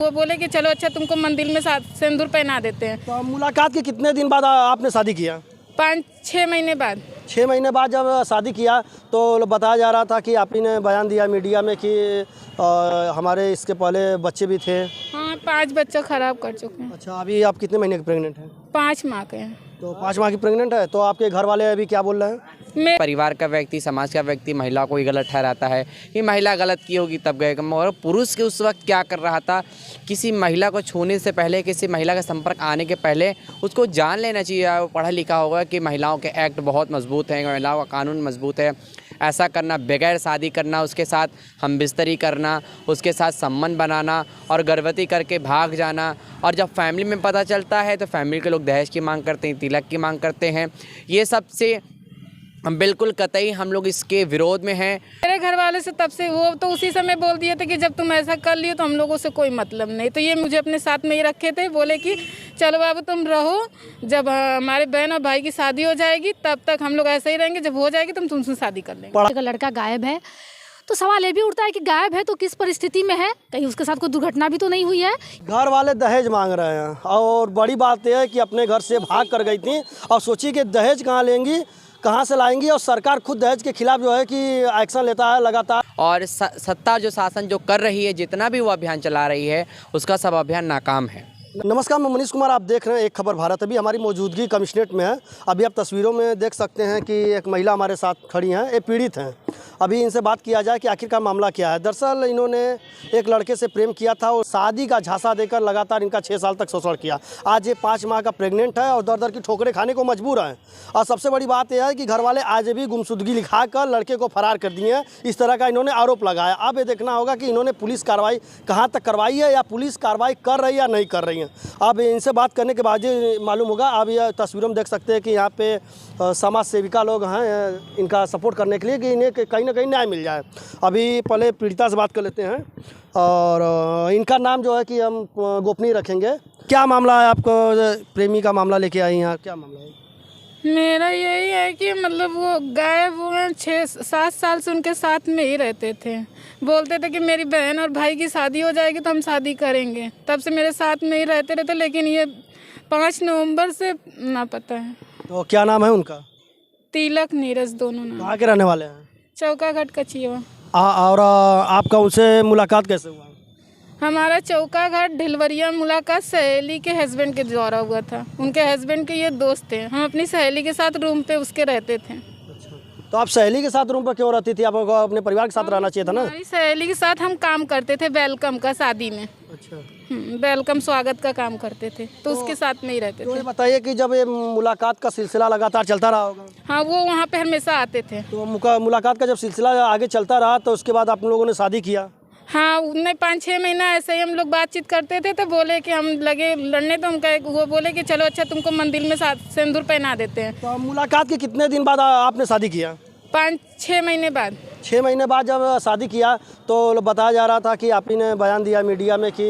वो बोले कि चलो अच्छा तुमको मंदिर में सिंदूर पहना देते हैं। तो मुलाकात के कितने दिन बाद आपने शादी किया? 5-6 महीने बाद। 6 महीने बाद जब शादी किया तो बताया जा रहा था कि आप ही ने बयान दिया मीडिया में कि हमारे इसके पहले बच्चे भी थे। हाँ, 5 बच्चा खराब कर चुके हैं। अच्छा, अभी आप कितने महीने के प्रेग्नेंट हैं? 5 माह के हैं। तो 5 माह की प्रेग्नेंट है। तो आपके घर वाले अभी क्या बोल रहे हैं? परिवार का व्यक्ति, समाज का व्यक्ति महिला को ही गलत ठहराता है कि महिला गलत की होगी तब गए। और पुरुष के उस वक्त क्या कर रहा था, किसी महिला को छूने से पहले, किसी महिला का संपर्क आने के पहले उसको जान लेना चाहिए। वो पढ़ा लिखा होगा कि महिलाओं के एक्ट बहुत मजबूत हैं, महिलाओं का कानून मजबूत है। ऐसा करना, बगैर शादी करना, उसके साथ हम बिस्तरी करना, उसके साथ संबंध बनाना और गर्भवती करके भाग जाना। और जब फैमिली में पता चलता है तो फैमिली के लोग दहेज की मांग करते हैं, तिलक की मांग करते हैं। ये सब से हम बिल्कुल कतई हम लोग इसके विरोध में हैं। मेरे घर वाले से तब से वो तो उसी समय बोल दिए थे कि जब तुम ऐसा कर लियो तो हम लोगों से कोई मतलब नहीं। तो ये मुझे अपने साथ में ही रखे थे, बोले कि चलो बाबू तुम रहो, जब हमारे बहन और भाई की शादी हो जाएगी तब तक हम लोग ऐसे ही रहेंगे, जब हो जाएगी तो हम तुमसे शादी कर लेंगे। अगर लड़का गायब है तो सवाल ये भी उठता है कि गायब है तो किस परिस्थिति में है, कहीं उसके साथ कोई दुर्घटना भी तो नहीं हुई है। घर वाले दहेज मांग रहे हैं और बड़ी बात यह है कि अपने घर से भाग कर गई थी और सोची कि दहेज कहाँ लेंगी, कहाँ से लाएंगी। और सरकार खुद दहेज के खिलाफ जो है कि एक्शन लेता है लगातार। और सत्ता जो शासन जो कर रही है, जितना भी वो अभियान चला रही है, उसका सब अभियान नाकाम है। नमस्कार, मैं मनीष कुमार, आप देख रहे हैं एक खबर भारत। अभी हमारी मौजूदगी कमिश्नरेट में है। अभी आप तस्वीरों में देख सकते हैं कि एक महिला हमारे साथ खड़ी हैं, ये पीड़ित हैं। अभी इनसे बात किया जाए कि आखिरकार मामला क्या है। दरअसल इन्होंने एक लड़के से प्रेम किया था और शादी का झांसा देकर लगातार इनका 6 साल तक शोषण किया। आज ये 5 माह का प्रेग्नेंट है और दर दर की ठोकरें खाने को मजबूर है। और सबसे बड़ी बात यह है कि घर वाले आज भी गुमशुदगी लिखाकर लड़के को फरार कर दिए हैं। इस तरह का इन्होंने आरोप लगाया। अब ये देखना होगा कि इन्होंने पुलिस कार्रवाई कहाँ तक करवाई है या पुलिस कार्रवाई कर रही है या नहीं कर रही है। अब इनसे बात करने के बाद ही मालूम होगा। अब यह तस्वीरों में देख सकते हैं कि यहाँ पे समाज सेविका लोग हैं इनका सपोर्ट करने के लिए कि इन्हें कहीं ना कहीं न्याय मिल जाए। अभी पहले पीड़िता से बात कर लेते हैं और इनका नाम जो है कि हम गोपनीय रखेंगे। क्या मामला है, आपको प्रेमी का मामला लेके आई हैं, क्या मामला है? मेरा यही है कि मतलब वो गायब हुए 6-7 साल से उनके साथ में ही रहते थे। बोलते थे कि मेरी बहन और भाई की शादी हो जाएगी तो हम शादी करेंगे, तब से मेरे साथ में ही रहते। लेकिन ये 5 नवंबर से ना पता है। तो क्या नाम है उनका? तिलक, नीरज, दोनों नाम। कहाँ के रहने वाले हैं? चौकाघाट कचिया। और आपका उनसे मुलाकात कैसे हुआ? हमारा चौकाघाट ढिलवरिया मुलाकात सहेली के हस्बैंड के द्वारा हुआ था। उनके हस्बैंड के ये दोस्त थे। हम अपनी सहेली के साथ रूम पे उसके रहते थे। अच्छा, तो आप सहेली के साथ रूम पर क्यों रहती थी? आपको अपने परिवार के साथ रहना चाहिए था ना। हमारी सहेली के साथ हम काम करते थे वेलकम का, शादी में। अच्छा, वेलकम स्वागत का काम करते थे तो उसके साथ में ही रहते तो थे। ये बताइए कि जब ये मुलाकात का सिलसिला लगातार चलता रहा होगा। हाँ, वो वहाँ पे हमेशा आते थे। तो मुलाकात का जब सिलसिला आगे चलता रहा तो उसके बाद आप लोगों ने शादी किया। हाँ, उन्हें 5-6 महीना ऐसे ही हम लोग बातचीत करते थे तो बोले कि हम लगे लड़ने, तो वो बोले कि चलो अच्छा तुमको मंदिर में सिंदूर पहना देते हैं। तो मुलाकात के कितने दिन बाद आपने शादी किया? 5-6 महीने बाद। 6 महीने बाद जब शादी किया तो बताया जा रहा था कि आप ही ने बयान दिया मीडिया में कि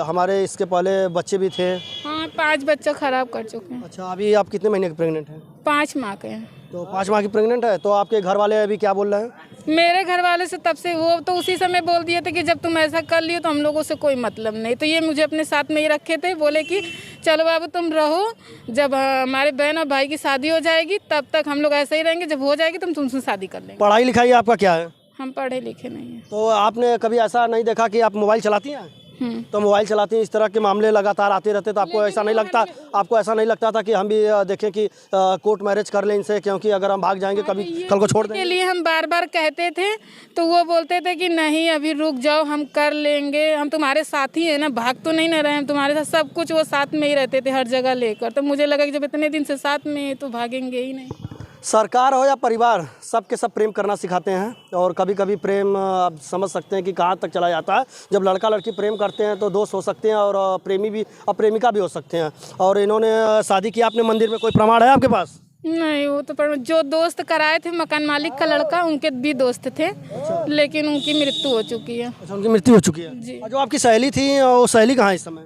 हमारे इसके पहले बच्चे भी थे। हाँ, 5 बच्चा खराब कर चुके हैं। अच्छा, अभी आप कितने महीने के प्रेग्नेंट हैं? 5 माह के हैं। तो 5 माह की प्रेग्नेंट है। तो आपके घर वाले अभी क्या बोल रहे हैं? मेरे घर वाले से तब से वो तो उसी समय बोल दिए थे कि जब तुम ऐसा कर लियो तो हम लोगों से कोई मतलब नहीं। तो ये मुझे अपने साथ में ही रखे थे, बोले कि चलो बाबू तुम रहो, जब हमारे बहन और भाई की शादी हो जाएगी तब तक हम लोग ऐसे ही रहेंगे, जब हो जाएगी तो हम तुमसे शादी कर लेंगे। पढ़ाई लिखाई आपका क्या है? हम पढ़े लिखे नहीं हैं। तो आपने कभी ऐसा नहीं देखा कि आप मोबाइल चलाती हैं? तो मोबाइल चलाती हैं, इस तरह के मामले लगातार आते रहते, तो आपको ऐसा नहीं लगता था कि हम भी देखें कि कोर्ट मैरिज कर लें इनसे, क्योंकि अगर हम भाग जाएंगे कभी कल को छोड़ देंगे? के लिए हम बार बार कहते थे तो वो बोलते थे कि नहीं अभी रुक जाओ, हम कर लेंगे, हम तुम्हारे साथ ही है ना, भाग तो नहीं ना रहे, हम तुम्हारे साथ सब कुछ, वो साथ में ही रहते थे हर जगह लेकर। तो मुझे लगा कि जब इतने दिन से साथ में तो भागेंगे ही नहीं। सरकार हो या परिवार, सबके सब प्रेम करना सिखाते हैं। और कभी कभी प्रेम आप समझ सकते हैं कि कहाँ तक चला जाता है। जब लड़का लड़की प्रेम करते हैं तो दोस्त हो सकते हैं और प्रेमी भी और प्रेमिका भी हो सकते हैं। और इन्होंने शादी किया अपने मंदिर में, कोई प्रमाण है आपके पास? नहीं, वो तो जो दोस्त कराए थे मकान मालिक का लड़का, उनके भी दोस्त थे। लेकिन उनकी मृत्यु हो चुकी है। अच्छा, उनकी मृत्यु हो चुकी है जी। जो आपकी सहेली थी वो सहेली कहाँ है इस समय?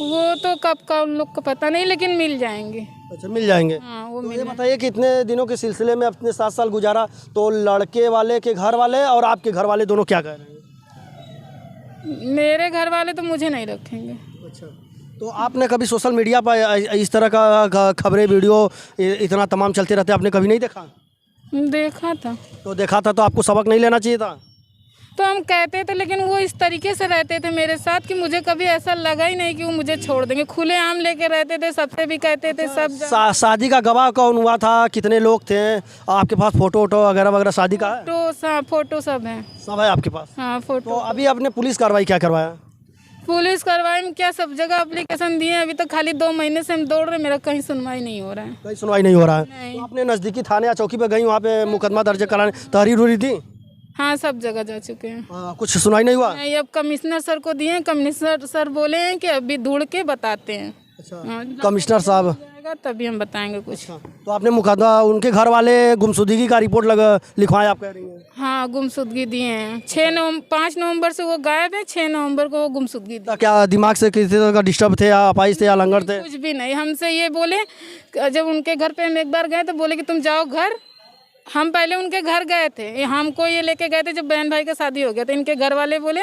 वो तो कब का उन लोग को पता नहीं, लेकिन मिल जाएंगे। अच्छा, मिल जाएंगे। हाँ, वो तो मिल ये बताइए कि इतने दिनों के सिलसिले में अपने 7 साल गुजारा, तो लड़के वाले के घर वाले और आपके घर वाले दोनों क्या कह रहे हैं? मेरे घर वाले तो मुझे नहीं रखेंगे। अच्छा, तो आपने कभी सोशल मीडिया पर इस तरह का खबरें वीडियो इतना तमाम चलते रहते आपने कभी नहीं देखा? देखा था। तो देखा था तो आपको सबक नहीं लेना चाहिए था? तो हम कहते थे, लेकिन वो इस तरीके से रहते थे मेरे साथ कि मुझे कभी ऐसा लगा ही नहीं कि वो मुझे छोड़ देंगे। खुले आम लेके रहते थे, सबसे भी कहते थे सब। शादी का गवाह कौन हुआ था? कितने लोग थे आपके पास? फोटो वोटो वगैरह वगैरह शादी का है? फोटो सब है। सब है आपके पास? हाँ, तो फोटो। अभी आपने पुलिस कार्रवाई क्या करवाया? पुलिस कार्रवाई में क्या, सब जगह एप्लीकेशन दिए हैं। अभी तो खाली 2 महीने से हम दौड़ रहे, मेरा कहीं सुनवाई नहीं हो रहा है। कहीं सुनवाई नहीं हो रहा है? नहीं। तो आपने नज़दीकी थाने या चौकी पे गई, वहाँ पे मुकदमा दर्ज कराने तहरीर उरी दी? हाँ, सब जगह जा चुके हैं। कुछ सुनवाई नहीं हुआ? नहीं, अब कमिश्नर सर को दिए हैं। कमिश्नर सर बोले हैं कि अभी ढूंढ के बताते हैं। अच्छा, हाँ, कमिश्नर साहब जाएगा तभी हम बताएंगे कुछ। तो आपने मुकदमा, उनके घर वाले गुमशुदगी का रिपोर्ट लिखवाएं आप कह रही हैं? हाँ, गुमशुदगी दिए हैं। 5 नवंबर से वो गायब है, 6 नवंबर को वो गुमशुदगी दी। तो क्या दिमाग से किसी तरह का डिस्टर्ब थे या अपाहिज थे या लंगड़ थे? कुछ भी नहीं। हमसे ये बोले, जब उनके घर पे हम एक बार गए तो बोले कि तुम जाओ घर। हम पहले उनके घर गए थे, हमको ये लेके गए थे जब बहन भाई का शादी हो गया। तो इनके घर वाले बोले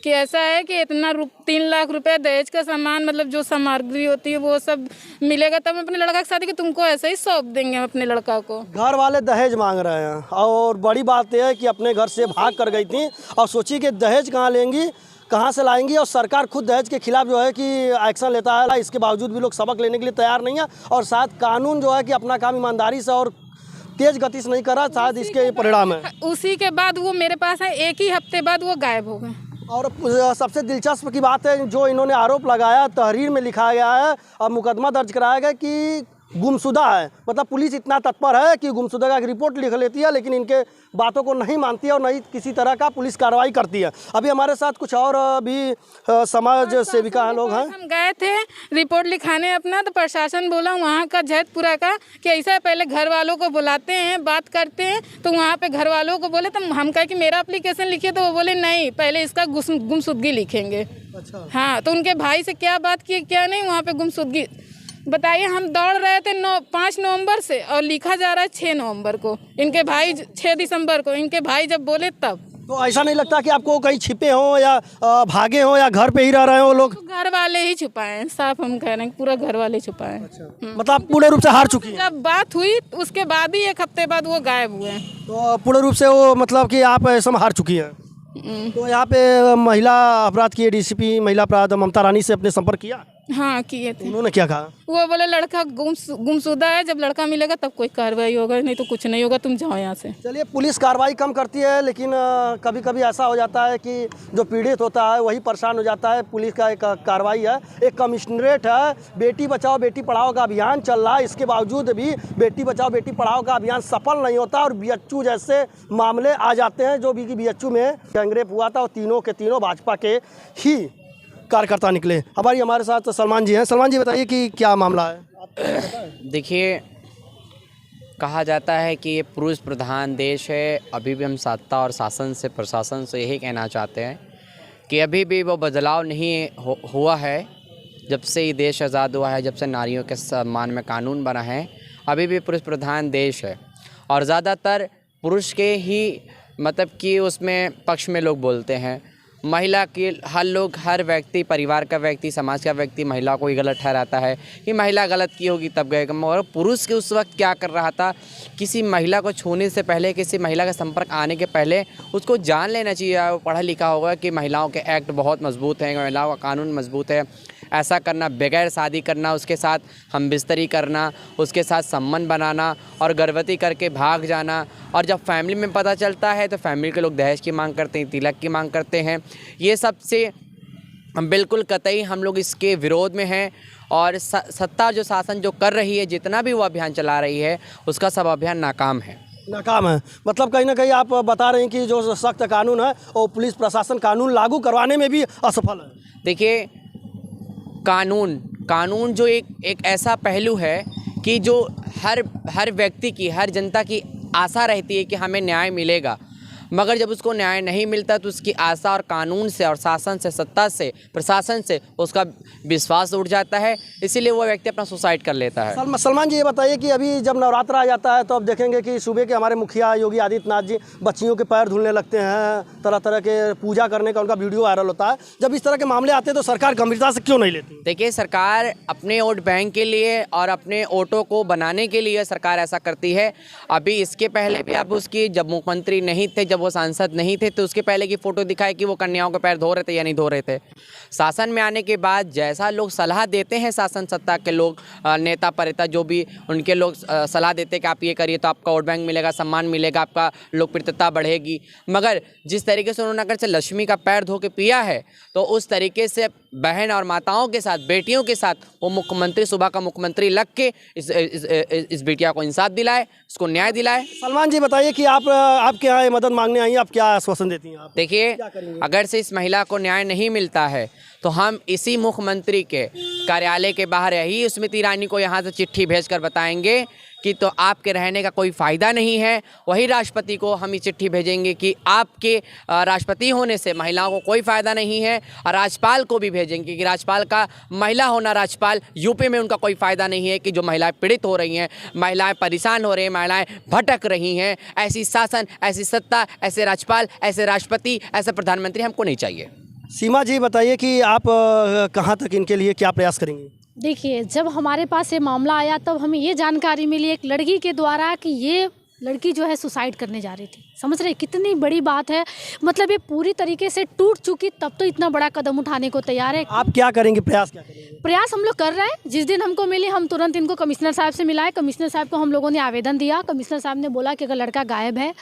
कि ऐसा है कि इतना 3 लाख रुपए दहेज का सामान, मतलब जो सामग्री होती है वो सब मिलेगा तब अपने लड़का की शादी, कि तुमको ऐसे ही सौंप देंगे अपने लड़का को। घर वाले दहेज मांग रहे हैं और बड़ी बात यह है कि अपने घर से भाग कर गई थी और सोची कि दहेज कहाँ लेंगी, कहाँ से लाएंगी। और सरकार खुद दहेज के खिलाफ जो है कि एक्शन लेता है, इसके बावजूद भी लोग सबक लेने के लिए तैयार नहीं है। और शायद कानून जो है कि अपना काम ईमानदारी से और तेज गति से नहीं कर रहा, शायद इसके परिणाम है। उसी के बाद वो मेरे पास है, 1 ही हफ्ते बाद वो गायब हो गए। और सबसे दिलचस्प की बात है, जो इन्होंने आरोप लगाया तहरीर में लिखा गया है और मुकदमा दर्ज कराया गया कि गुमशुदा है। मतलब पुलिस इतना तत्पर है कि गुमशुदा का एक रिपोर्ट लिख लेती है, लेकिन इनके बातों को नहीं मानती है और नहीं किसी तरह का पुलिस कार्रवाई करती है। अभी हमारे साथ कुछ और भी समाज सेविका लोग हैं। हम गए थे रिपोर्ट लिखाने अपना, तो प्रशासन बोला वहाँ का जैतपुरा का कि ऐसा पहले घर वालों को बुलाते हैं, बात करते हैं। तो वहाँ पे घर वालों को बोले, तो हम कहे कि मेरा एप्लीकेशन लिखिए। तो वो बोले नहीं, पहले इसका गुमशुदगी लिखेंगे। अच्छा, हाँ, तो उनके भाई से क्या बात की क्या नहीं, वहाँ पे गुमशुदगी। बताइए, हम दौड़ रहे थे 5 नवंबर से और लिखा जा रहा है 6 नवंबर को। इनके भाई 6 दिसंबर को इनके भाई जब बोले तब। तो ऐसा नहीं लगता कि आपको कहीं छिपे हों या भागे हों या घर पे ही रह रहे हो लोग? तो घर वाले ही छुपाए हैं, साफ हम कह रहे हैं, पूरा घर वाले छुपाए हैं। मतलब आप पूर्ण रूप से हार चुकी हैं? जब बात हुई उसके बाद ही 1 हफ्ते बाद वो गायब हुए हैं। तो पूर्ण रूप से वो मतलब कि आप ऐसा हार चुकी हैं? तो यहाँ पे महिला अपराध की डीसीपी महिला अपराध ममता रानी से अपने संपर्क किया? हाँ, किए थे। उन्होंने क्या कहा? वो बोले लड़का गुमशुदा है, जब लड़का मिलेगा तब कोई कार्रवाई होगा, नहीं तो कुछ नहीं होगा, तुम जाओ यहाँ से। चलिए, पुलिस कार्रवाई कम करती है, लेकिन कभी कभी ऐसा हो जाता है कि जो पीड़ित होता है वही परेशान हो जाता है। पुलिस का एक कार्रवाई है, एक कमिश्नरेट है, बेटी बचाओ बेटी पढ़ाओ का अभियान चल रहा है। इसके बावजूद भी बेटी बचाओ बेटी पढ़ाओ का अभियान सफल नहीं होता और बीएचयू जैसे मामले आ जाते हैं। जो भी कि बीएचयू में गैंगरेप हुआ था, और तीनों के तीनों भाजपा के ही कार्यकर्ता निकले। हमारे साथ सलमान जी हैं। सलमान जी, बताइए कि क्या मामला है? देखिए, कहा जाता है कि ये पुरुष प्रधान देश है। अभी भी हम सत्ता और शासन से, प्रशासन से यही कहना चाहते हैं कि अभी भी वो बदलाव नहीं हुआ है। जब से ये देश आज़ाद हुआ है, जब से नारियों के सम्मान में कानून बना है, अभी भी पुरुष प्रधान देश है। और ज़्यादातर पुरुष के ही मतलब कि उसमें पक्ष में लोग बोलते हैं। महिला के हर व्यक्ति, परिवार का व्यक्ति, समाज का व्यक्ति महिला को ही गलत ठहराता है कि महिला गलत की होगी तब गए। और पुरुष के उस वक्त क्या कर रहा था, किसी महिला को छूने से पहले, किसी महिला का संपर्क आने के पहले उसको जान लेना चाहिए। वो पढ़ा लिखा होगा कि महिलाओं के एक्ट बहुत मजबूत हैं, महिलाओं का कानून मजबूत है। ऐसा करना, बगैर शादी करना, उसके साथ हमबिस्तरी करना, उसके साथ संबंध बनाना और गर्भवती करके भाग जाना, और जब फैमिली में पता चलता है तो फैमिली के लोग दहेज की मांग करते हैं, तिलक की मांग करते हैं। ये सब से हम बिल्कुल कतई हम लोग इसके विरोध में हैं। और सत्ता जो शासन जो कर रही है, जितना भी वो अभियान चला रही है, उसका सब अभियान नाकाम है। नाकाम है मतलब कहीं ना कहीं आप बता रहे हैं कि जो सख्त कानून है और पुलिस प्रशासन कानून लागू करवाने में भी असफल है। देखिए, कानून जो एक ऐसा पहलू है कि जो हर व्यक्ति की, हर जनता की आशा रहती है कि हमें न्याय मिलेगा। मगर जब उसको न्याय नहीं मिलता तो उसकी आशा और कानून से और शासन से, सत्ता से, प्रशासन से उसका विश्वास उठ जाता है, इसीलिए वो व्यक्ति अपना सुसाइड कर लेता है। सलमान जी, ये बताइए कि अभी जब नवरात्र आ जाता है तो अब देखेंगे कि सूबे के हमारे मुखिया योगी आदित्यनाथ जी बच्चियों के पैर धुलने लगते हैं, तरह तरह के पूजा करने का उनका वीडियो वायरल होता है। जब इस तरह के मामले आते हैं तो सरकार गंभीरता से क्यों नहीं लेती? देखिए, सरकार अपने वोट बैंक के लिए और अपने वोटों को बनाने के लिए सरकार ऐसा करती है। अभी इसके पहले भी आप उसकी, जब मुख्यमंत्री नहीं थे, जब वो सांसद नहीं थे, तो उसके पहले की फ़ोटो दिखाए कि वो कन्याओं के पैर धो रहे थे या नहीं धो रहे थे। शासन में आने के बाद जैसा लोग सलाह देते हैं, शासन सत्ता के लोग, नेता परेता जो भी उनके लोग सलाह देते हैं कि आप ये करिए तो आपका वोट बैंक मिलेगा, सम्मान मिलेगा, आपका लोकप्रियता बढ़ेगी। मगर जिस तरीके से उन्होंने अगर से लक्ष्मी का पैर धो के पिया है, तो उस तरीके से बहन और माताओं के साथ, बेटियों के साथ वो मुख्यमंत्री, सुबह का मुख्यमंत्री लग के इस बेटिया को इंसाफ दिलाए, उसको न्याय दिलाए। सलमान जी, बताइए कि आपके यहाँ मदद मांगने आई हैं, आप क्या आश्वासन देती हैं? आप देखिए, अगर से इस महिला को न्याय नहीं मिलता है तो हम इसी मुख्यमंत्री के कार्यालय के बाहर यही स्मृति ईरानी को यहाँ से चिट्ठी भेजकर बताएंगे कि तो आपके रहने का कोई फ़ायदा नहीं है। वही राष्ट्रपति को हम ये चिट्ठी भेजेंगे कि आपके राष्ट्रपति होने से महिलाओं को कोई फ़ायदा नहीं है, और राज्यपाल को भी भेजेंगे कि राज्यपाल का महिला होना, राज्यपाल यूपी में उनका कोई फ़ायदा नहीं है कि जो महिलाएं पीड़ित हो रही हैं, महिलाएं परेशान हो रही हैं, महिलाएं भटक रही हैं। ऐसी शासन, ऐसी सत्ता, ऐसे राज्यपाल, ऐसे राष्ट्रपति, ऐसे प्रधानमंत्री हमको नहीं चाहिए। सीमा जी, बताइए कि आप कहाँ तक इनके लिए क्या प्रयास करेंगी? देखिए, जब हमारे पास ये मामला आया तब हमें ये जानकारी मिली एक लड़की के द्वारा कि ये लड़की जो है सुसाइड करने जा रही थी। समझ रहे कितनी बड़ी बात है, मतलब ये पूरी तरीके से टूट चुकी, तब तो इतना बड़ा कदम उठाने को तैयार है। आप क्या करेंगे, प्रयास क्या करेंगे? प्रयास हम लोग कर रहे हैं। जिस दिन हमको मिली हम तुरंत इनको कमिश्नर साहब से मिलाए। कमिश्नर साहब को हम लोगों ने आवेदन दिया। कमिश्नर साहब ने बोला कि अगर लड़का गायब है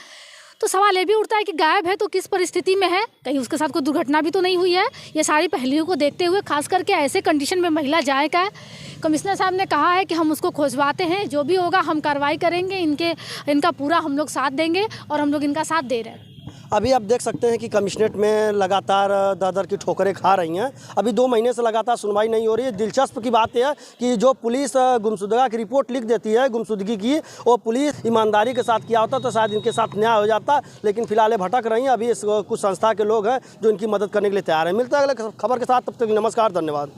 तो सवाल ये भी उठता है कि गायब है तो किस परिस्थिति में है, कहीं उसके साथ कोई दुर्घटना भी तो नहीं हुई है। ये सारी पहलुओं को देखते हुए खास करके ऐसे कंडीशन में महिला जाए का है, कमिश्नर साहब ने कहा है कि हम उसको खोजवाते हैं, जो भी होगा हम कार्रवाई करेंगे, इनका पूरा हम लोग साथ देंगे और हम लोग इनका साथ दे रहे हैं। अभी आप देख सकते हैं कि कमिश्नरेट में लगातार दर की ठोकरें खा रही हैं। अभी 2 महीने से लगातार सुनवाई नहीं हो रही है। दिलचस्प की बात यह है कि जो पुलिस गुमशुदगी की रिपोर्ट लिख देती है, गुमशुदगी की, वो पुलिस ईमानदारी के साथ किया होता तो शायद इनके साथ न्याय हो जाता, लेकिन फिलहाल ये भटक रही हैं। अभी कुछ संस्था के लोग हैं जो इनकी मदद करने के लिए तैयार हैं। मिलता है अगले खबर के साथ, तब तक नमस्कार, धन्यवाद।